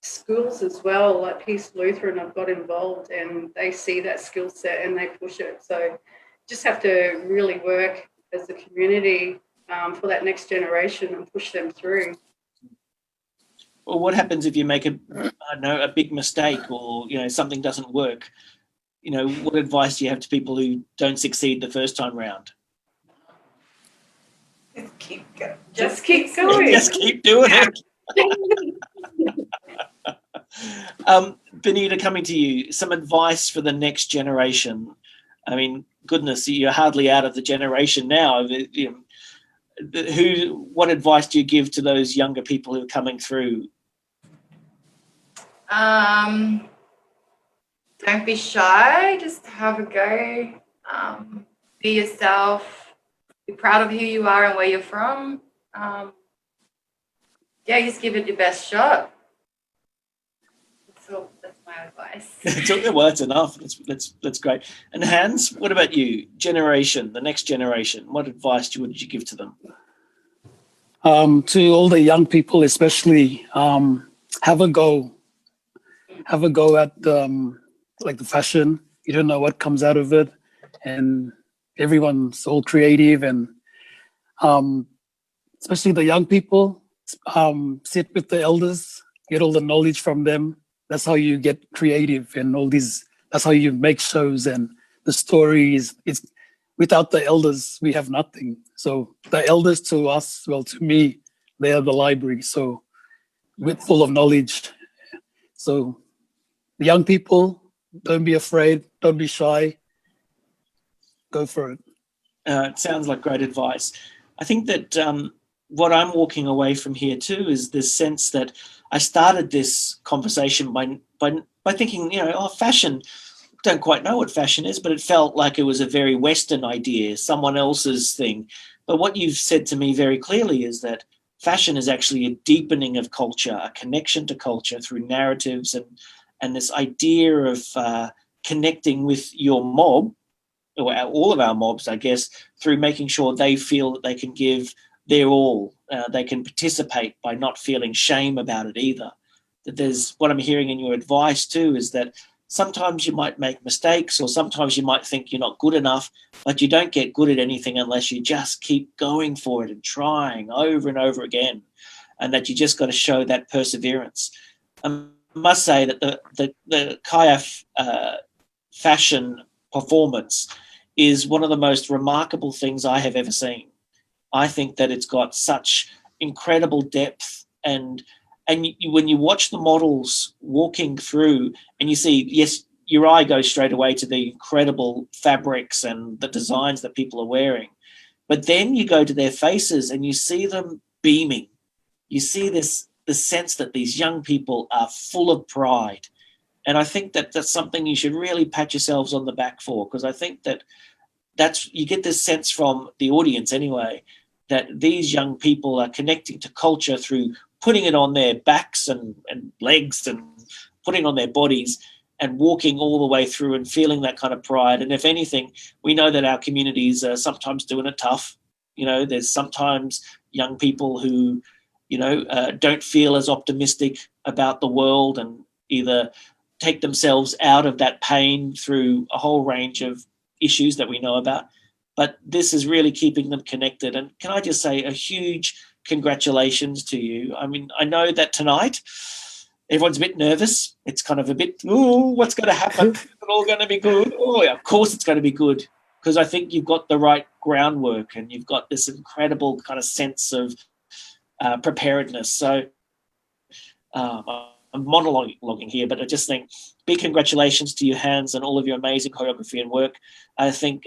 schools as well, like Peace Lutheran, have got involved, and they see that skill set and they push it. So just have to really work as a community for that next generation and push them through. Well, what happens if you make a big mistake, or, you know, something doesn't work? You know, what advice do you have to people who don't succeed the first time round? Just keep going. Just keep going. Just keep doing it. Benita, coming to you, some advice for the next generation. I mean, goodness, you're hardly out of the generation now. What advice do you give to those younger people who are coming through? Don't be shy, just have a go. Be yourself, be proud of who you are and where you're from. Just give it your best shot. That's my advice. Well, that's enough. That's great. And Hans, what about you? Generation, the next generation, what advice would you give to them? To all the young people, especially, have a go at like the fashion. You don't know what comes out of it, and everyone's all creative, and especially the young people, sit with the elders, get all the knowledge from them. That's how you get creative, and all these, that's how you make shows and the stories. It's without the elders, we have nothing. So the elders to us, well, to me, they are the library. So with full of knowledge. So the young people, don't be afraid, don't be shy, go for it. It sounds like great advice. I think that what I'm walking away from here too is this sense that I started this conversation by thinking, you know, fashion, don't quite know what fashion is, but it felt like it was a very Western idea, someone else's thing. But what you've said to me very clearly is that fashion is actually a deepening of culture, a connection to culture through narratives, and this idea of connecting with your mob, or all of our mobs, I guess, through making sure they feel that they can give their all. They can participate by not feeling shame about it either. That there's, what I'm hearing in your advice too, is that sometimes you might make mistakes, or sometimes you might think you're not good enough, but you don't get good at anything unless you just keep going for it and trying over and over again, and that you just got to show that perseverance. I must say that the CIAF fashion performance is one of the most remarkable things I have ever seen. I think that it's got such incredible depth, and when you watch the models walking through and you see, yes, your eye goes straight away to the incredible fabrics and the designs that people are wearing. But then you go to their faces and you see them beaming. You see this the sense that these young people are full of pride. And I think that that's something you should really pat yourselves on the back for, because I think that you get this sense from the audience anyway, that these young people are connecting to culture through putting it on their backs and legs and putting on their bodies and walking all the way through and feeling that kind of pride. And if anything, we know that our communities are sometimes doing it tough. There's sometimes young people who, don't feel as optimistic about the world and either take themselves out of that pain through a whole range of issues that we know about. But this is really keeping them connected. And can I just say a huge congratulations to you. I mean, I know that tonight everyone's a bit nervous. It's kind of a bit, what's going to happen? Is it all going to be good? Oh, yeah, of course it's going to be good, because I think you've got the right groundwork and you've got this incredible kind of sense of preparedness. So I'm monologuing here, but I just think big congratulations to you, Hans, and all of your amazing choreography and work. I think,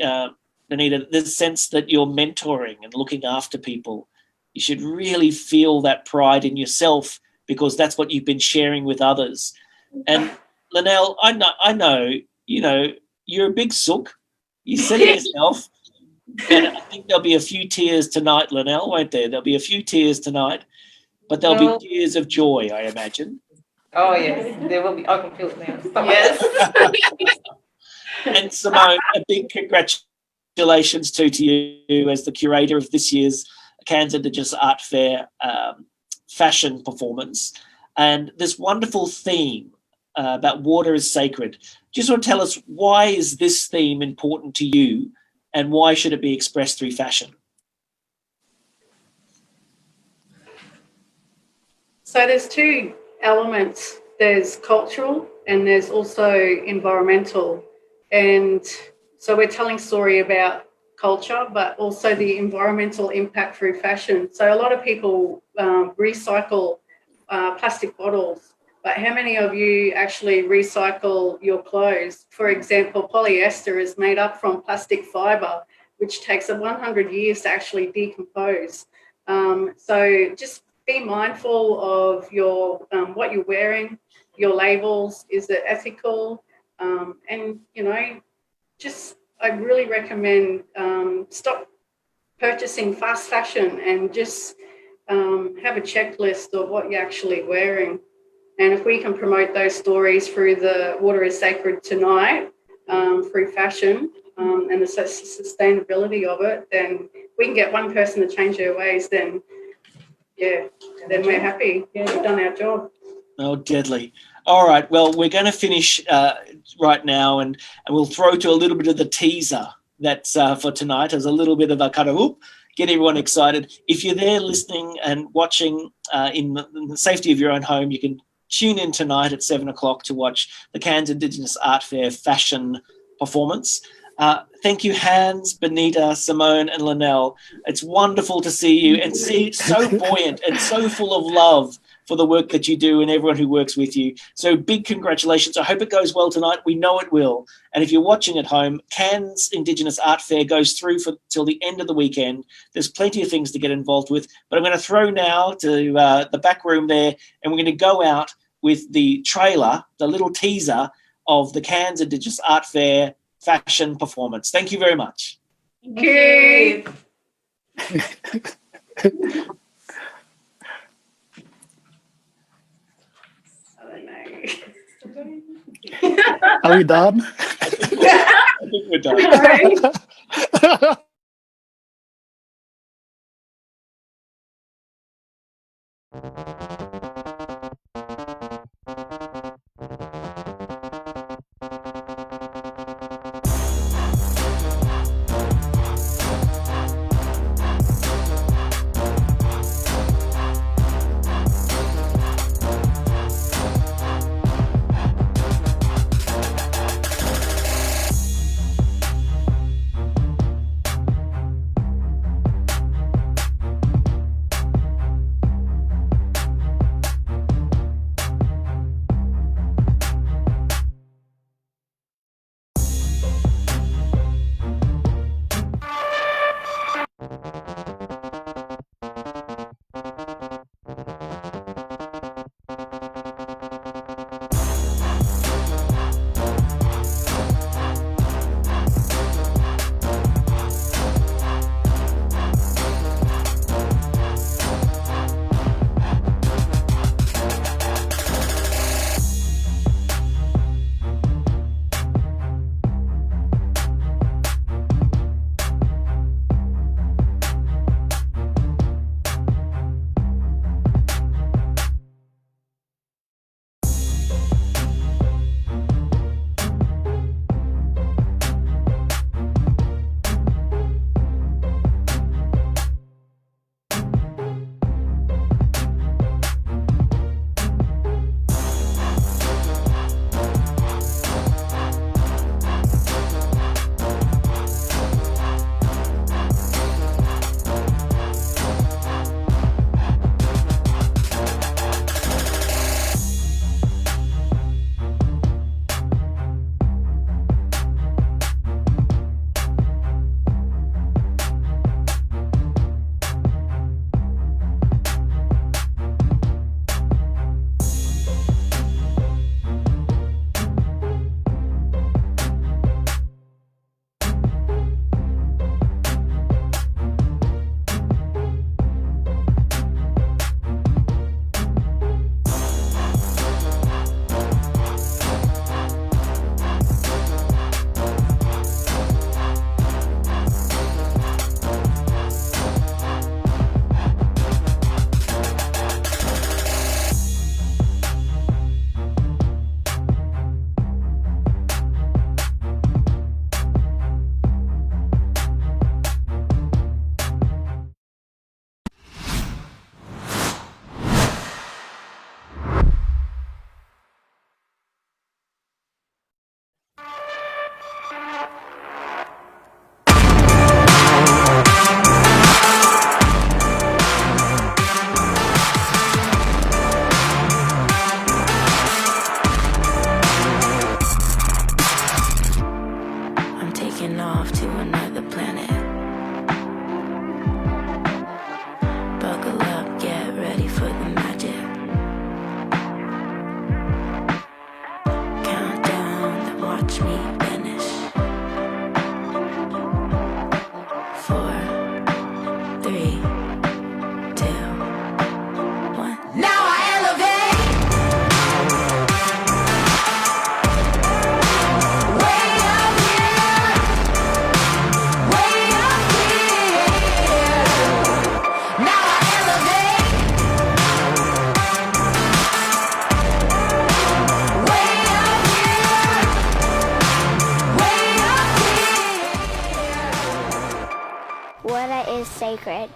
Benita, the sense that you're mentoring and looking after people, you should really feel that pride in yourself, because that's what you've been sharing with others. And Lynelle, I know, you're a big sook. You said it yourself. And I think there'll be a few tears tonight, Lynelle, won't there? There'll be a few tears tonight, but there'll be tears of joy, I imagine. Oh, yes, there will be. I can feel it now. Stop. Yes. And Simone, a big congratulations to you as the curator of this year's Cairns Indigenous Art Fair fashion performance, and this wonderful theme about water is sacred. Just want to tell us, why is this theme important to you and why should it be expressed through fashion? So there's two elements. There's cultural and there's also environmental. And so we're telling story about culture, but also the environmental impact through fashion. So a lot of people recycle plastic bottles, but how many of you actually recycle your clothes? For example, polyester is made up from plastic fibre, which takes 100 years to actually decompose. So just be mindful of your what you're wearing, your labels. Is it ethical? And, I really recommend stop purchasing fast fashion and just have a checklist of what you're actually wearing. And if we can promote those stories through the Water is Sacred tonight, through fashion and the sustainability of it, then we can get one person to change their ways, then we're happy. Yeah, we've done our job. Oh, deadly. All right, well, we're going to finish right now, and we'll throw to a little bit of the teaser that's for tonight as a little bit of a kind of get everyone excited. If you're there listening and watching in the safety of your own home, you can tune in tonight at 7 o'clock to watch the Cairns Indigenous Art Fair fashion performance. Thank you, Hans, Benita, Simone, and Lynelle. It's wonderful to see you and see so buoyant and so full of love for the work that you do and everyone who works with you. So big congratulations. I hope it goes well tonight. We know it will. And if you're watching at home, Cairns Indigenous Art Fair goes through till the end of the weekend. There's plenty of things to get involved with. But I'm going to throw now to the back room there, and we're going to go out with the trailer, the little teaser of the Cairns Indigenous Art Fair fashion performance. Thank you very much. Thank you. Are we done? I think we're done. watch me vanish. 4, 3, 2, 1. Now I elevate. Way up here. Way up here. Now I elevate. Way up here. Way up here. Water is sacred.